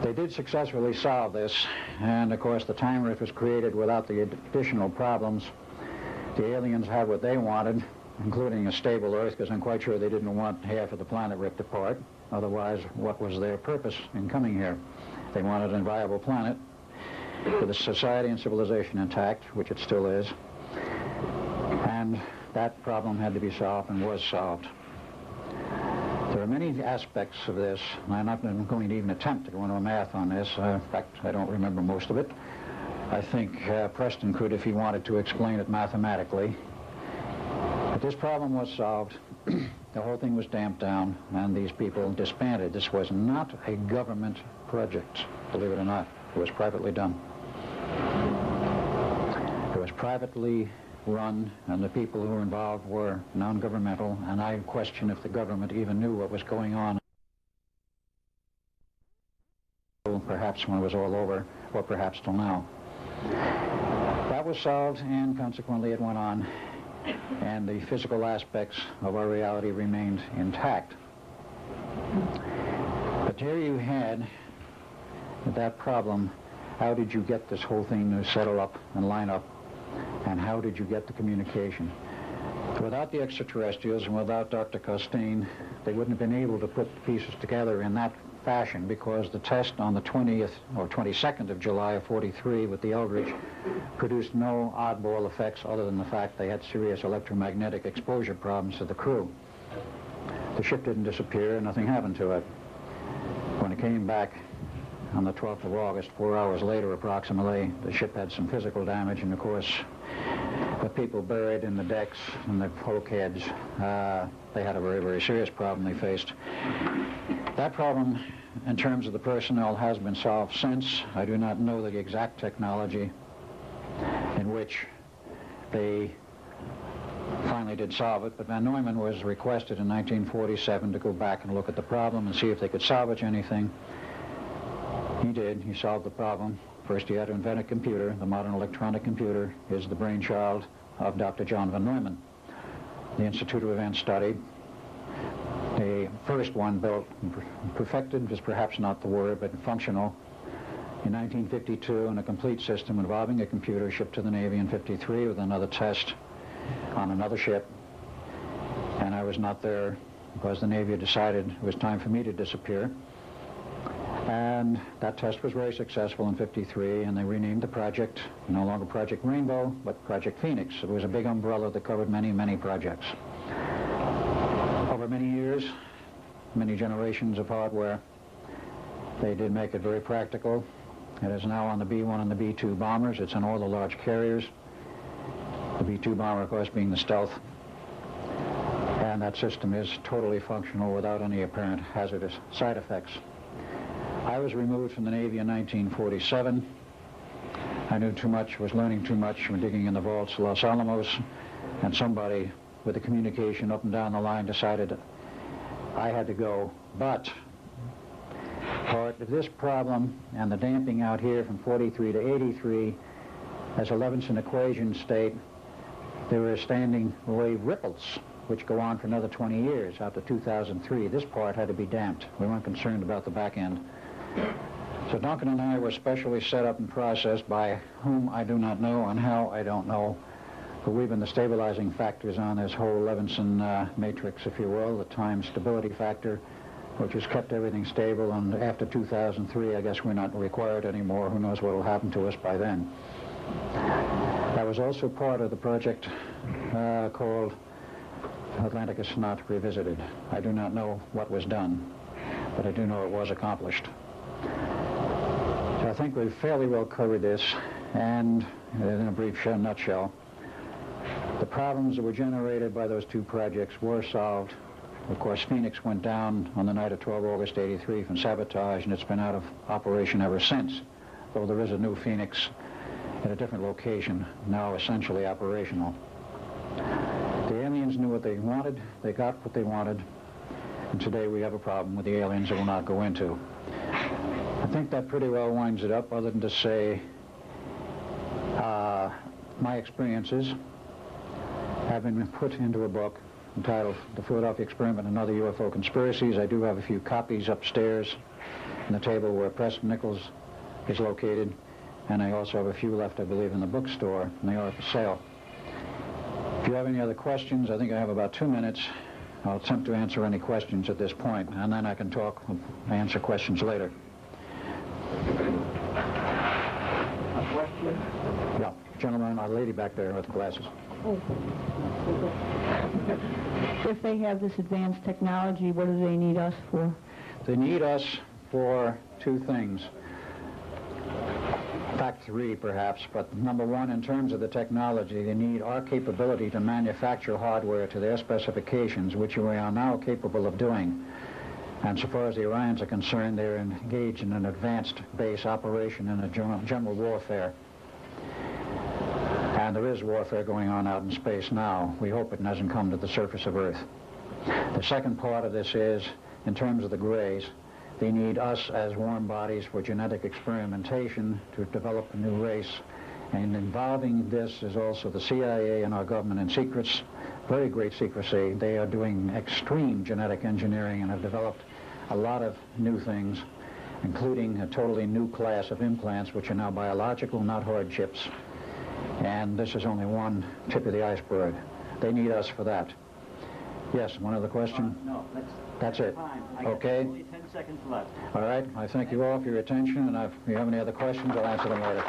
They did successfully solve this, and of course the time rift was created without the additional problems. The aliens had what they wanted, including a stable Earth, because I'm quite sure they didn't want half of the planet ripped apart. Otherwise, what was their purpose in coming here? They wanted a viable planet with a society and civilization intact, which it still is. And that problem had to be solved and was solved. There are many aspects of this, and I'm not going to even attempt to go into a math on this. In fact, I don't remember most of it. I think Preston could if he wanted to explain it mathematically. But this problem was solved. The whole thing was damped down, and these people disbanded. This was not a government project, believe it or not. It was privately done. It was privately run, and the people who were involved were non-governmental, and I question if the government even knew what was going on, perhaps when it was all over, or perhaps till now. That was solved, and consequently it went on, and the physical aspects of our reality remained intact. But here you had that problem. How did you get this whole thing to settle up and line up? And how did you get the communication? Without the extraterrestrials and without Dr. Costain, they wouldn't have been able to put the pieces together in that fashion, because the test on the 20th or 22nd of July of '43 with the Eldridge produced no oddball effects other than the fact they had serious electromagnetic exposure problems to the crew. The ship didn't disappear, and nothing happened to it. When it came back on the 12th of August, 4 hours later approximately, the ship had some physical damage, and of course the people buried in the decks and the bulkheads, they had a very, very serious problem they faced. That problem, in terms of the personnel, has been solved since. I do not know the exact technology in which they finally did solve it, but Van Neumann was requested in 1947 to go back and look at the problem and see if they could salvage anything. He did. He solved the problem. First, he had to invent a computer. The modern electronic computer is the brainchild of Dr. John Van Neumann. The Institute of Advanced Study, the first one built, perfected is perhaps not the word, but functional, in 1952, and a complete system involving a computer shipped to the Navy in '53 with another test on another ship. And I was not there because the Navy had decided it was time for me to disappear. And that test was very successful in '53, and they renamed the project, no longer Project Rainbow, but Project Phoenix. It was a big umbrella that covered many, many projects. Over many years, many generations of hardware, they did make it very practical. It is now on the B-1 and the B-2 bombers. It's on all the large carriers. The B-2 bomber, of course, being the stealth. And that system is totally functional without any apparent hazardous side effects. I was removed from the Navy in 1947. I knew too much, was learning too much from digging in the vaults of Los Alamos, and somebody with the communication up and down the line decided I had to go. But part of this problem and the damping out here from 43 to 83, as a Levinson equation state, there were standing wave ripples, which go on for another 20 years, out to 2003. This part had to be damped. We weren't concerned about the back end. So Duncan and I were specially set up and processed, by whom I do not know and how I don't know, but we've been the stabilizing factors on this whole Levinson matrix, if you will, the time stability factor, which has kept everything stable, and after 2003, I guess we're not required anymore. Who knows what will happen to us by then. That was also part of the project called Atlanticus Not Revisited. I do not know what was done, but I do know it was accomplished. So I think we've fairly well covered this, and in a brief nutshell, the problems that were generated by those two projects were solved. Of course, Phoenix went down on the night of 12 August 83 from sabotage, and it's been out of operation ever since, though there is a new Phoenix at a different location, now essentially operational. The aliens knew what they wanted, they got what they wanted, and today we have a problem with the aliens that we'll not go into. I think that pretty well winds it up, other than to say my experiences have been put into a book entitled The Philadelphia Experiment and Other UFO Conspiracies. I do have a few copies upstairs the table where Preston Nichols is located, and I also have a few left, I believe, in the bookstore, and they are for sale. If you have any other questions, I think I have about 2 minutes. I'll attempt to answer any questions at this point, and then I can answer questions later. A question? Yeah, gentleman, our lady back there with the glasses. If they have this advanced technology, what do they need us for? They need us for 2 things. In fact, 3 perhaps, but number 1, in terms of the technology, they need our capability to manufacture hardware to their specifications, which we are now capable of doing. And so far as the Orions are concerned, they're engaged in an advanced base operation in a general warfare. And there is warfare going on out in space now. We hope it hasn't come to the surface of Earth. The second part of this is, in terms of the Greys, they need us as warm bodies for genetic experimentation to develop a new race. And involving this is also the CIA and our government in secrets, very great secrecy. They are doing extreme genetic engineering and have developed a lot of new things, including a totally new class of implants, which are now biological, not hard chips. And this is only one tip of the iceberg. They need us for that. Yes, one other question? No, that's it. Time. I Okay. got only 10 seconds left. All right. I thank you all for your attention, and if you have any other questions, I'll answer them later.